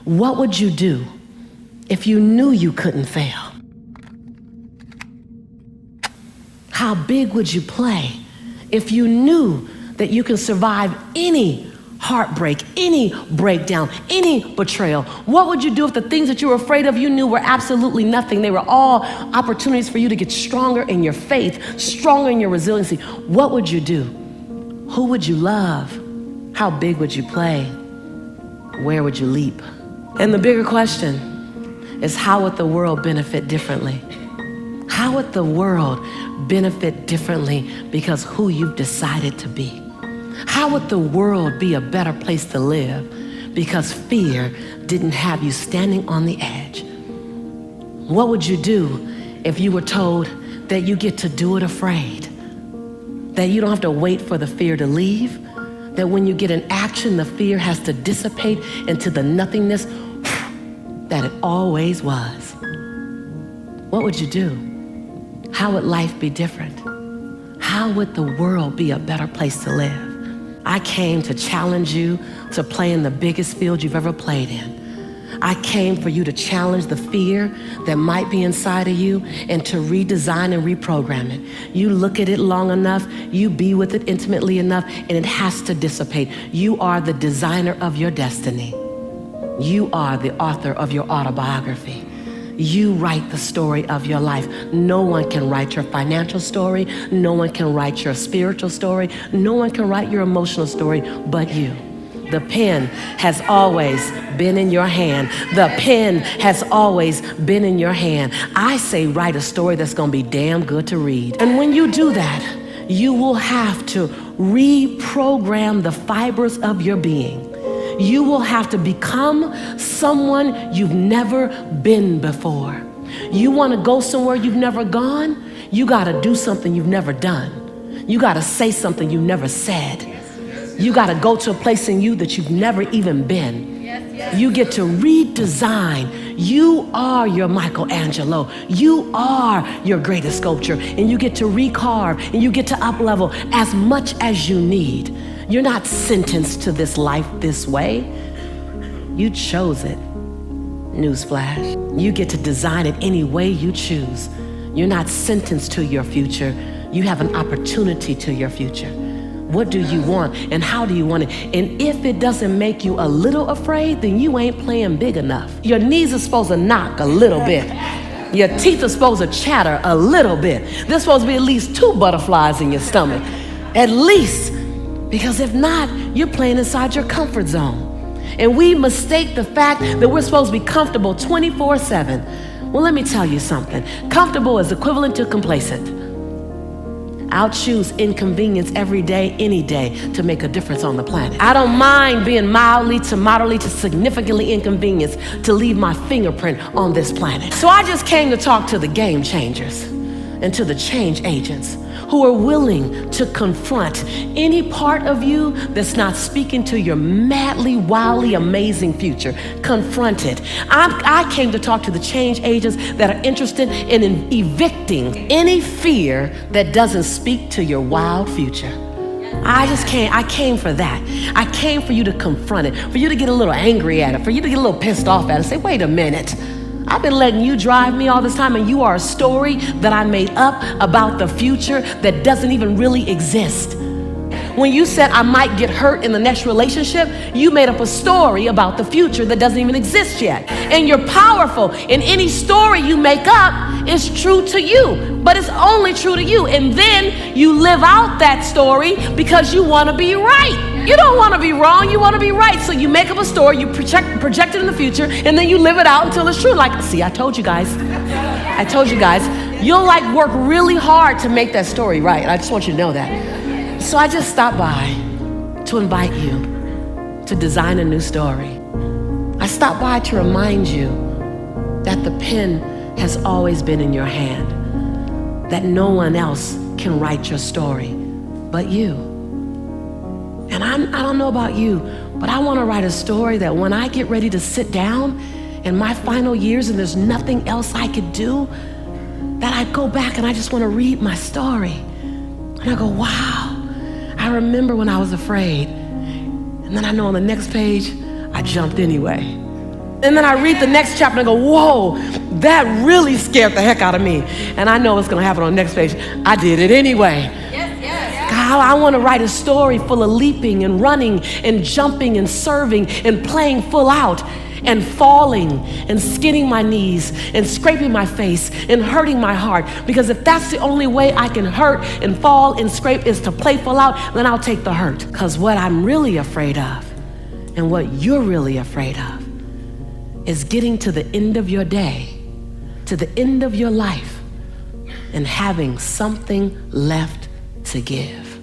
What would you do if you knew you couldn't fail? How big would you play if you knew that you can survive any heartbreak, any breakdown, any betrayal? What would you do if the things that you were afraid of you knew were absolutely nothing? They were all opportunities for you to get stronger in your faith, stronger in your resiliency. What would you do? Who would you love? How big would you play? Where would you leap? And the bigger question is, how would the world benefit differently? How would the world benefit differently because who you've decided to be? How would the world be a better place to live because fear didn't have you standing on the edge? What would you do if you were told that you get to do it afraid? That you don't have to wait for the fear to leave? That when you get in action, the fear has to dissipate into the nothingness that it always was? What would you do? How would life be different? How would the world be a better place to live? I came to challenge you to play in the biggest field you've ever played in. I came for you to challenge the fear that might be inside of you and to redesign and reprogram it. You look at it long enough, you be with it intimately enough, and it has to dissipate. You are the designer of your destiny. You are the author of your autobiography. You write the story of your life. No one can write your financial story. No one can write your spiritual story. No one can write your emotional story but you. The pen has always been in your hand. The pen has always been in your hand. I say write a story that's going to be damn good to read. And when you do that, you will have to reprogram the fibers of your being. You will have to become someone you've never been before. You want to go somewhere you've never gone? You got to do something you've never done. You got to say something you've never said. You got to go to a place in you that you've never even been. You get to redesign. You are your Michelangelo. You are your greatest sculpture. And you get to recarve and you get to up-level as much as you need. You're not sentenced to this life this way. You chose it. Newsflash. You get to design it any way you choose. You're not sentenced to your future. You have an opportunity to your future. What do you want and how do you want it? And if it doesn't make you a little afraid, then you ain't playing big enough. Your knees are supposed to knock a little bit. Your teeth are supposed to chatter a little bit. There's supposed to be at least 2 butterflies in your stomach. At least. Because if not, you're playing inside your comfort zone. And we mistake the fact that we're supposed to be comfortable 24/7. Well, let me tell you something. Comfortable is equivalent to complacent. I'll choose inconvenience every day, any day, to make a difference on the planet. I don't mind being mildly to moderately to significantly inconvenienced to leave my fingerprint on this planet. So I just came to talk to the game changers and to the change agents who are willing to confront any part of you that's not speaking to your madly, wildly amazing future. Confront it. I came to talk to the change agents that are interested in evicting any fear that doesn't speak to your wild future. I came for that. I came for you to confront it, for you to get a little angry at it, for you to get a little pissed off at it. Say, wait a minute. I've been letting you drive me all this time, and you are a story that I made up about the future that doesn't even really exist. When you said I might get hurt in the next relationship, you made up a story about the future that doesn't even exist yet. And you're powerful, and any story you make up is true to you, but it's only true to you. And then you live out that story because you want to be right. You don't want to be wrong, you want to be right. So you make up a story, you project it in the future, and then you live it out until it's true. Like, see, I told you guys. I told you guys. You'll like work really hard to make that story right. I just want you to know that. So I just stopped by to invite you to design a new story. I stopped by to remind you that the pen has always been in your hand, that no one else can write your story but you. And I don't know about you, but I want to write a story that when I get ready to sit down in my final years and there's nothing else I could do, that I go back and I just want to read my story. And I go, wow, I remember when I was afraid. And then I know on the next page, I jumped anyway. And then I read the next chapter and I go, whoa, that really scared the heck out of me. And I know what's going to happen on the next page. I did it anyway. God, I want to write a story full of leaping and running and jumping and serving and playing full out and falling and skinning my knees and scraping my face and hurting my heart. Because if that's the only way I can hurt and fall and scrape is to play full out, then I'll take the hurt. Because what I'm really afraid of and what you're really afraid of is getting to the end of your day, to the end of your life, and having something left to give.